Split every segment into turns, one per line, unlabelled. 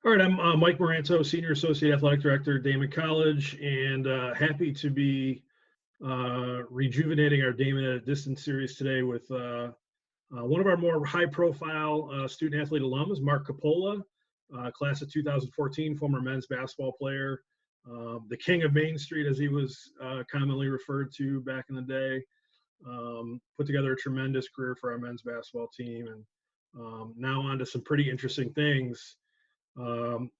All right, I'm Mike Moranto, Senior Associate Athletic Director, Daemen College, and happy to be rejuvenating our Daemen at a Distance series today with one of our more high-profile student-athlete alums, Mark Coppola, class of 2014, former men's basketball player, the king of Main Street, as he was commonly referred to back in the day. Put together a tremendous career for our men's basketball team, and now on to some pretty interesting things.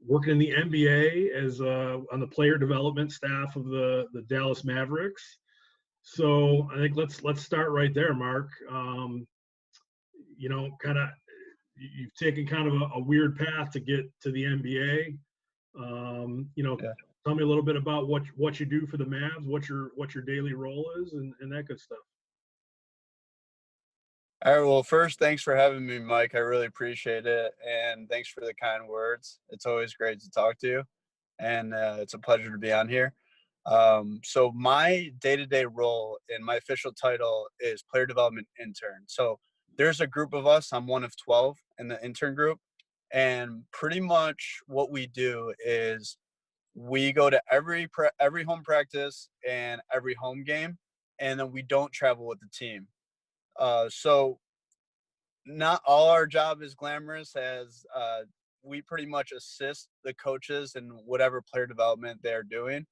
Working in the NBA as on the player development staff of the Dallas Mavericks. So I think let's start right there, Mark. Kind of you've taken kind of a weird path to get to the NBA.
Yeah.
Tell me a little bit about what you do for the Mavs, what your daily role is, and that good stuff.
All right. Well, first, thanks for having me, Mike. I really appreciate it. And thanks for the kind words. It's always great to talk to you. And it's a pleasure to be on here. So my day-to-day role and my official title is player development intern. So there's a group of us. I'm one of 12 in the intern group. And pretty much what we do is we go to every home practice and every home game, and then we don't travel with the team. So not all our job is glamorous, as we pretty much assist the coaches in whatever player development they're doing.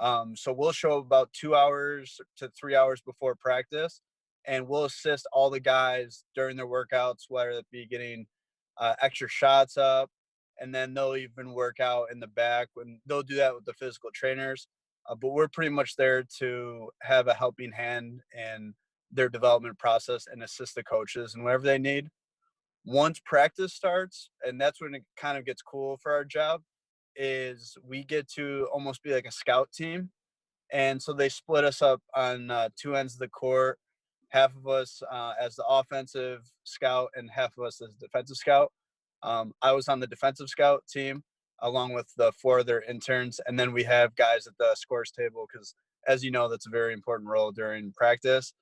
So we'll show up about 2 hours to 3 hours before practice, and we'll assist all the guys during their workouts, whether it be getting extra shots up, and then they'll even work out in the back when they'll do that with the physical trainers. But we're pretty much there to have a helping hand in their development process and assist the coaches and whatever they need. Once practice starts, and that's when it kind of gets cool for our job, is we get to almost be like a scout team. And so they split us up on two ends of the court, half of us as the offensive scout and half of us as defensive scout. I was on the defensive scout team along with the 4 other interns. And then we have guys at the scores table because, as you know, that's a very important role during practice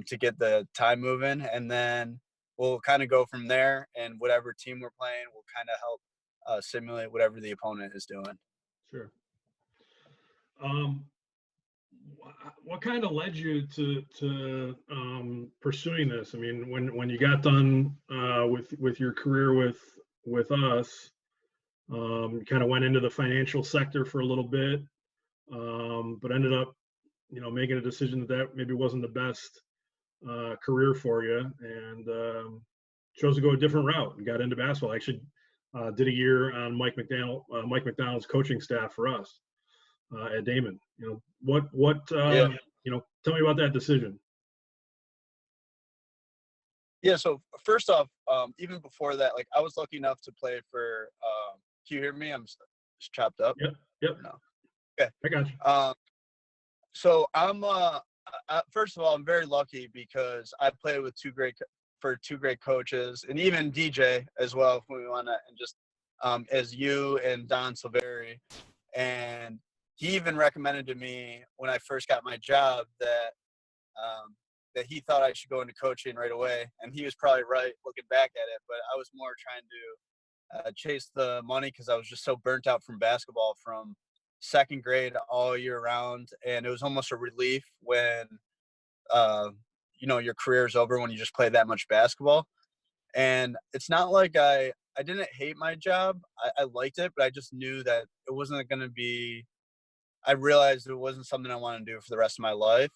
to get the time moving. And then we'll kind of go from there, and whatever team we're playing will kind of help simulate whatever the opponent is doing.
Sure. What kind of led you to pursuing this? I mean, when you got done with your career with us, you kind of went into the financial sector for a little bit, but ended up, making a decision that maybe wasn't the best career for you, and chose to go a different route and got into basketball. Actually, did a year on Mike McDonald's coaching staff for us at Daemen. Tell me about that decision.
Yeah, so first off, even before that, like I was lucky enough to play for can you hear me? I'm just chopped up.
Yep.
No. Okay.
I got you.
So I'm first of all, I'm very lucky because I played with two great coaches, and even DJ as well, if we want to, and just as you and Don Silveri. And he even recommended to me when I first got my job that he thought I should go into coaching right away. And he was probably right looking back at it, but I was more trying to chase the money because I was just so burnt out from basketball from second grade all year round. And it was almost a relief when, your career is over when you just play that much basketball. And it's not like I didn't hate my job. I liked it, but I just knew that it wasn't going to be, I realized it wasn't something I wanted to do for the rest of my life.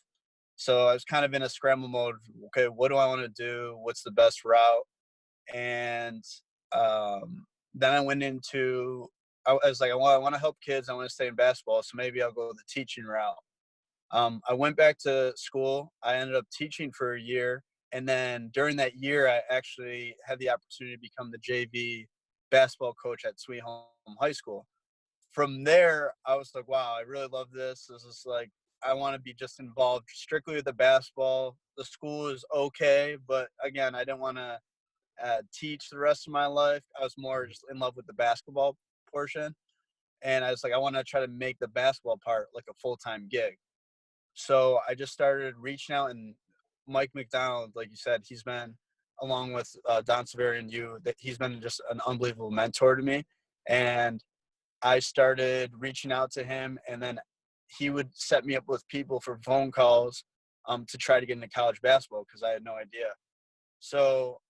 So I was kind of in a scramble mode. Okay, what do I want to do? What's the best route? And then I went into, I was like, I want to help kids. I want to stay in basketball. So maybe I'll go the teaching route. I went back to school. I ended up teaching for a year. And then during that year, I actually had the opportunity to become the JV basketball coach at Sweet Home High School. From there, I was like, wow, I really love this. This is like, I want to be just involved strictly with the basketball. The school is okay, but again, I didn't want to teach the rest of my life. I was more just in love with the basketball portion. And I was like, I want to try to make the basketball part like a full-time gig. So I just started reaching out, and Mike McDonald, like you said, he's been, along with Don Severi and you, that he's been just an unbelievable mentor to me. And I started reaching out to him, and then he would set me up with people for phone calls to try to get into college basketball because I had no idea. So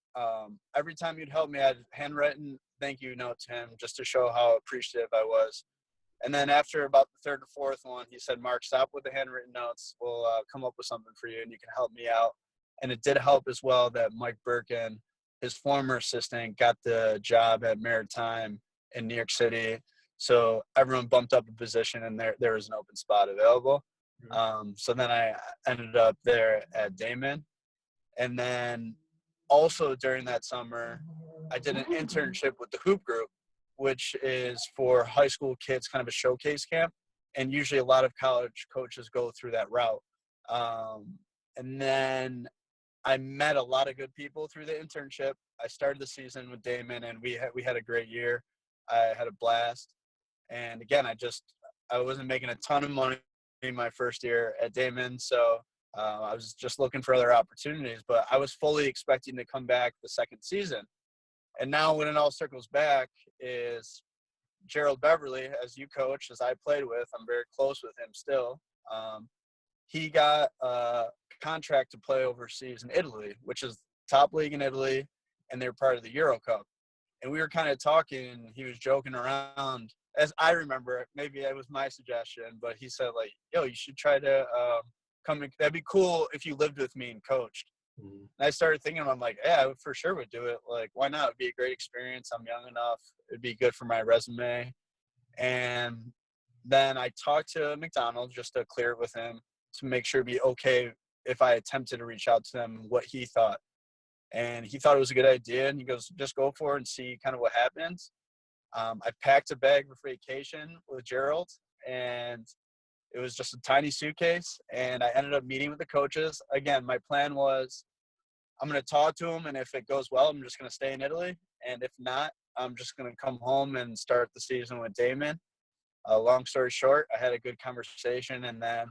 every time he'd help me, I'd handwritten thank you note to him just to show how appreciative I was. And then after about the third or fourth one, he said, Mark, stop with the handwritten notes. We'll come up with something for you and you can help me out. And it did help as well that Mike Birkin, his former assistant, got the job at Maritime in New York City. So everyone bumped up a position and there was an open spot available. So then I ended up there at Daemen. And then also during that summer, I did an internship with the Hoop Group, which is for high school kids, kind of a showcase camp. And usually a lot of college coaches go through that route. And then I met a lot of good people through the internship. I started the season with Daemen, and we had a great year. I had a blast. And again, I wasn't making a ton of money in my first year at Daemen, so I was just looking for other opportunities. But I was fully expecting to come back the second season. And now when it all circles back is Gerald Beverly, as you coach, as I played with, I'm very close with him still. He got a contract to play overseas in Italy, which is top league in Italy, and they're part of the Euro Cup. And we were kind of talking, and he was joking around. As I remember, maybe it was my suggestion, but he said, like, yo, you should try to come. That'd be cool if you lived with me and coached. And I started thinking, I'm like, yeah, I for sure would do it. Like, why not? It'd be a great experience. I'm young enough. It'd be good for my resume. And then I talked to McDonald just to clear it with him to make sure it'd be okay if I attempted to reach out to them, what he thought. And he thought it was a good idea. And he goes, just go for it and see kind of what happens. I packed a bag for vacation with Gerald, and it was just a tiny suitcase. And I ended up meeting with the coaches. Again, my plan was I'm going to talk to them, and if it goes well, I'm just going to stay in Italy. And if not, I'm just going to come home and start the season with Daemen. Long story short, I had a good conversation, and then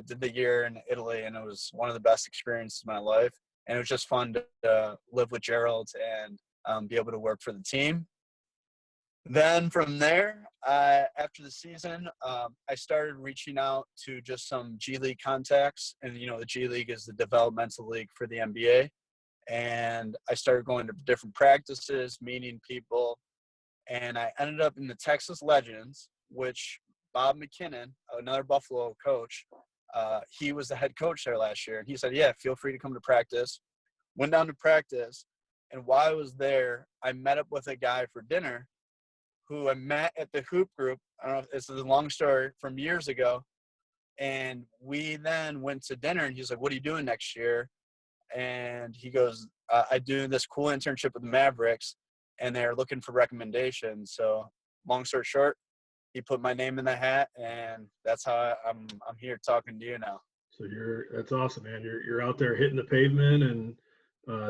did the year in Italy, and it was one of the best experiences of my life. And it was just fun to live with Gerald and be able to work for the team. Then from there, after the season, I started reaching out to just some G League contacts. And, the G League is the developmental league for the NBA. And I started going to different practices, meeting people. And I ended up in the Texas Legends, which Bob McKinnon, another Buffalo coach, he was the head coach there last year. And he said, yeah, feel free to come to practice. Went down to practice. And while I was there, I met up with a guy for dinner who I met at the Hoop Group. I don't know if this is a long story from years ago. And we then went to dinner, and he's like, what are you doing next year? And he goes, I do this cool internship with the Mavericks, and they're looking for recommendations. So long story short, he put my name in the hat, and that's how I'm here talking to you now.
So that's awesome, man. You're out there hitting the pavement and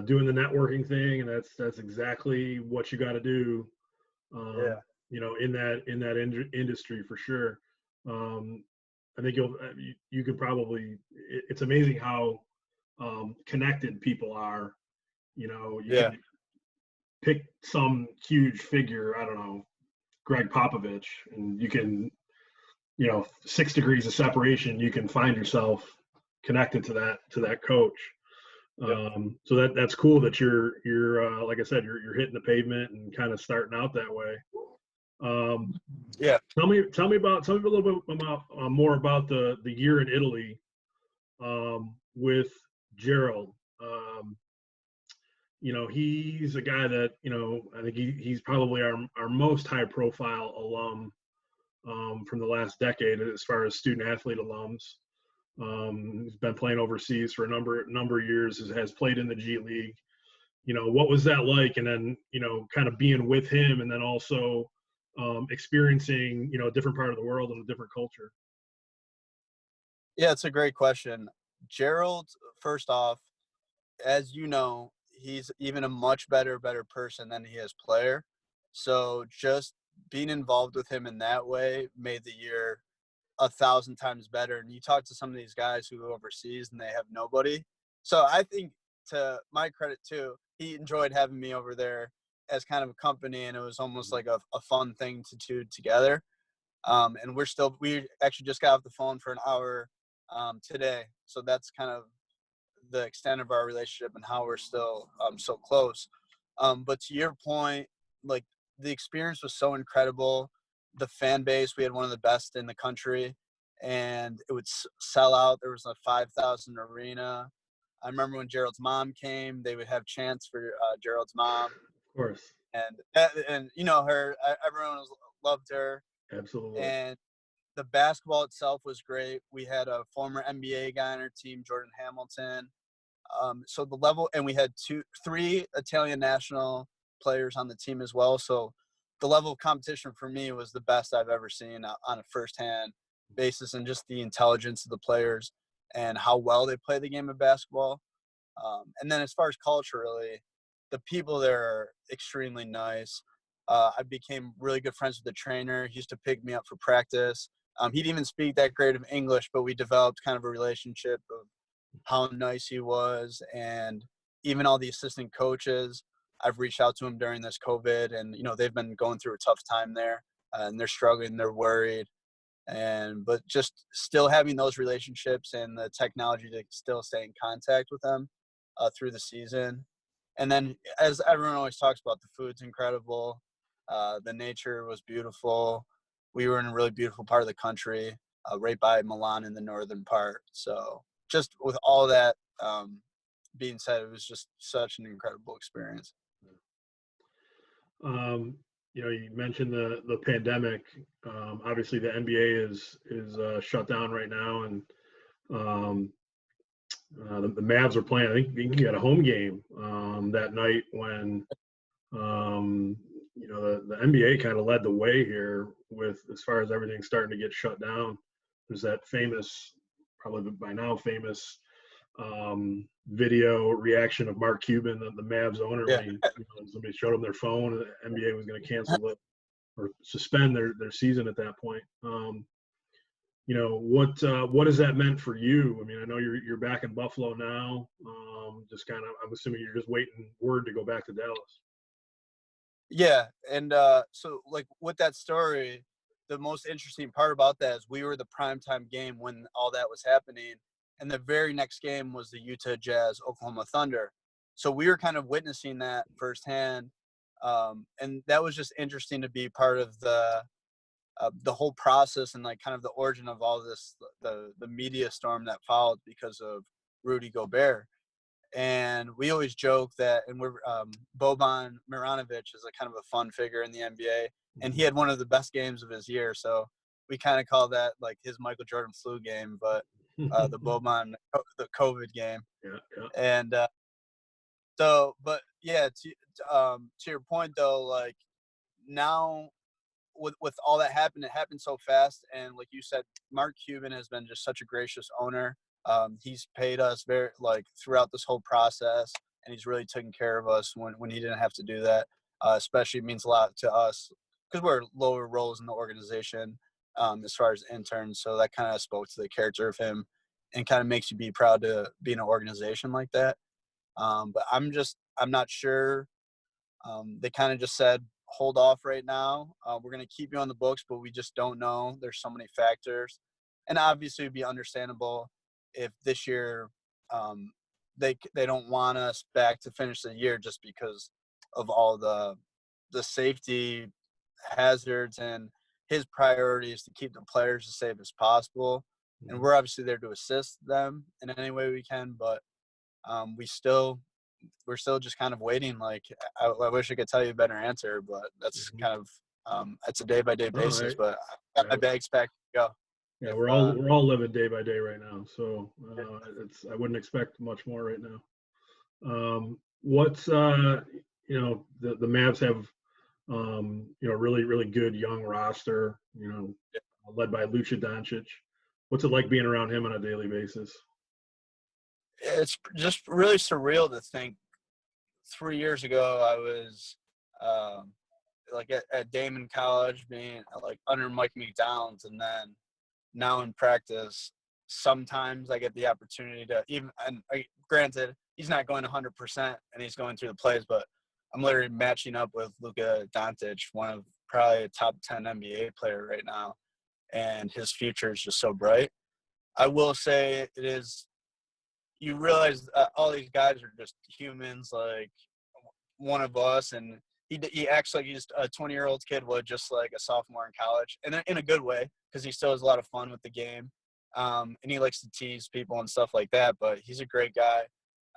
doing the networking thing, and that's exactly what you got to do.
Yeah.
In that industry for sure. I think you could probably. It's amazing how connected people are. You can pick some huge figure. I don't know, Greg Popovich, and you can, 6 degrees of separation. You can find yourself connected to that coach. So that's cool that you're like I said, you're hitting the pavement and kind of starting out that way. Tell me a little bit about more about the year in Italy with Gerald. He's a guy that I think he's probably our most high profile alum from the last decade as far as student athlete alums. He's been playing overseas for a number of years. Has played in the G League. What was that like? And then kind of being with him, and then also experiencing a different part of the world and a different culture.
Yeah, it's a great question. Gerald, first off, as you know, he's even a much better person than he is player. So just being involved with him in that way made the year 1,000 times better. And you talk to some of these guys who go overseas and they have nobody. So I think, to my credit too, he enjoyed having me over there as kind of a company, and it was almost like a fun thing to do together. And we actually just got off the phone for an hour today. So that's kind of the extent of our relationship and how we're still so close. But to your point, like the experience was so incredible. The fan base, we had one of the best in the country, and it would sell out. There was a 5,000 arena. I remember when Gerald's mom came, they would have chants for Gerald's mom.
Of course.
And you know her, everyone loved her.
Absolutely.
And the basketball itself was great. We had a former NBA guy on our team, Jordan Hamilton. So the level, and we had three Italian national players on the team as well. So the level of competition for me was the best I've ever seen on a firsthand basis, and just the intelligence of the players and how well they play the game of basketball. And then as far as culturally, the people there are extremely nice. I became really good friends with the trainer. He used to pick me up for practice. He didn't even speak that great of English, but we developed kind of a relationship of how nice he was. And even all the assistant coaches, I've reached out to him during this COVID, and, you know, they've been going through a tough time there, and they're struggling, they're worried. But just still having those relationships and the technology to still stay in contact with them through the season. And then, as everyone always talks about, the food's incredible. The nature was beautiful. We were in a really beautiful part of the country, right by Milan in the northern part. So just with all that being said, it was just such an incredible experience.
You know, you mentioned the pandemic. Obviously, the NBA is shut down right now, and the Mavs are playing. I think you had a home game that night when you know the NBA kind of led the way here with as far as everything starting to get shut down. There's that famous, probably by now famous, video reaction of Mark Cuban, the Mavs owner,
Yeah.
when you know, somebody showed him their phone, and the NBA was going to cancel it or suspend their season at that point. You know, what has that meant for you? I mean, I know you're back in Buffalo now. Just kind of, I'm assuming you're just waiting word to go back to Dallas.
Yeah, and so like with that story, the most interesting part about that is we were the primetime game when all that was happening, and the very next game was the Utah Jazz Oklahoma Thunder. So we were kind of witnessing that firsthand, and that was just interesting to be part of the whole process and like kind of the origin of all this, the media storm that followed because of Rudy Gobert. And we always joke that, and we're Boban Marjanovic is a kind of a fun figure in the NBA, and he had one of the best games of his year. So we kind of call that like his Michael Jordan flu game, but the Boban, the COVID game.
Yeah, yeah.
And so, but yeah, to your point though, like now with all that happened, it happened so fast. And like you said, Mark Cuban has been just such a gracious owner. He's paid us very like throughout this whole process, and he's really taken care of us when he didn't have to do that. Especially means a lot to us because we're lower roles in the organization as far as interns. So that kind of spoke to the character of him, and kind of makes you be proud to be in an organization like that. But I'm not sure. They kind of just said, hold off right now. We're going to keep you on the books, but we just don't know. There's so many factors. And obviously it'd be understandable if this year they don't want us back to finish the year just because of all the safety hazards, and his priority is to keep the players as safe as possible. And we're obviously there to assist them in any way we can, but we're still just kind of waiting. Like I wish I could tell you a better answer, but that's kind of it's a day by day basis. But I got my bags packed to go.
Yeah, we're all living day by day right now, so I wouldn't expect much more right now. What's you know, the Mavs have you know, really good young roster, you know, led by Luka Doncic. What's it like being around him on a daily basis?
It's just really surreal to think 3 years ago I was like at Daemen College, being like under Mike McDonald's, and then now in practice sometimes I get the opportunity to even, and granted he's not going 100% and he's going through the plays, but I'm literally matching up with Luka Doncic, one of probably a top 10 NBA player right now, and his future is just so bright. I will say it is. You realize all these guys are just humans, like one of us, and he acts like he's a 20-year-old kid would, just like a sophomore in college, and in a good way, because he still has a lot of fun with the game, and he likes to tease people and stuff like that. But he's a great guy,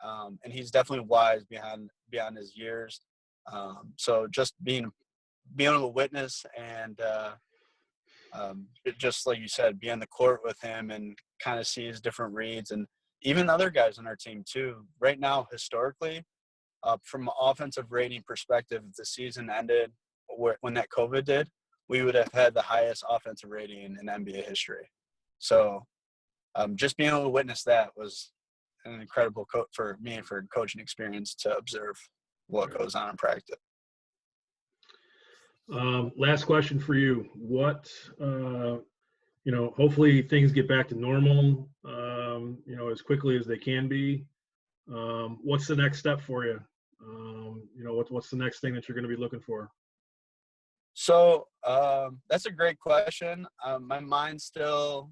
and he's definitely wise beyond his years. So just being able to witness and just like you said, be on the court with him and kind of see his different reads, and even other guys on our team too. Right now, historically, from an offensive rating perspective, if the season ended when that COVID did, we would have had the highest offensive rating in NBA history. So just being able to witness that was an incredible for me and for coaching experience to observe what goes on in practice.
Last question for you. What, hopefully things get back to normal, as quickly as they can be. What's the next step for you? What's the next thing that you're going to be looking for?
So that's a great question. My mind's still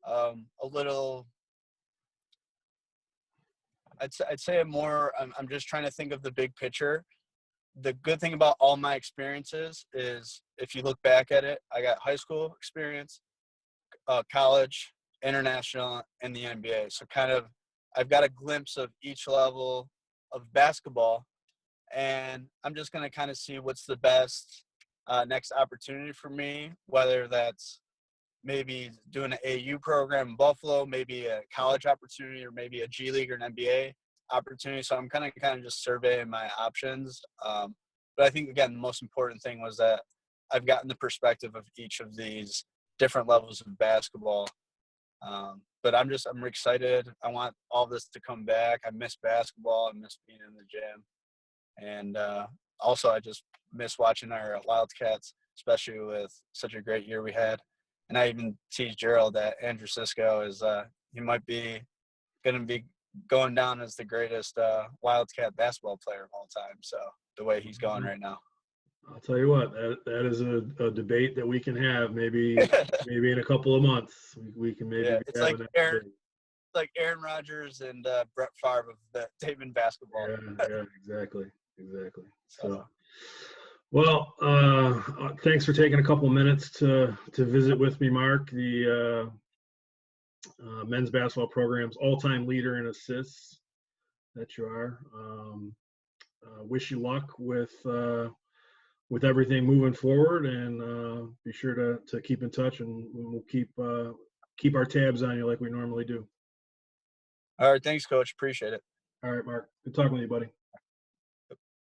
a little, I'd say more, I'm just trying to think of the big picture. The good thing about all my experiences is, if you look back at it, I got high school experience, college, international, and the NBA. So kind of I've got a glimpse of each level of basketball, and I'm just going to kind of see what's the best next opportunity for me, whether that's maybe doing an AU program in Buffalo, maybe a college opportunity, or maybe a G League or an NBA opportunity. So I'm kind of just surveying my options. But I think, again, the most important thing was that I've gotten the perspective of each of these different levels of basketball. But I'm excited. I want all this to come back. I miss basketball. I miss being in the gym. And also, I just miss watching our Wildcats, especially with such a great year we had. And I even teased Gerald that Andrew Cisco is he might be going to be going down as the greatest Wildcat basketball player of all time. So the way he's going right now.
I'll tell you what, that is a debate that we can have maybe in a couple of months. We can maybe
it's like Aaron Rodgers and Brett Favre of the Daemen basketball.
Yeah, exactly. So, well, thanks for taking a couple of minutes to visit with me, Mark. The men's basketball program's all-time leader in assists that you are. Wish you luck with everything moving forward, and be sure to keep in touch, and we'll keep our tabs on you like we normally do.
All right, thanks, Coach. Appreciate it.
All right, Mark. Good talking with you, buddy.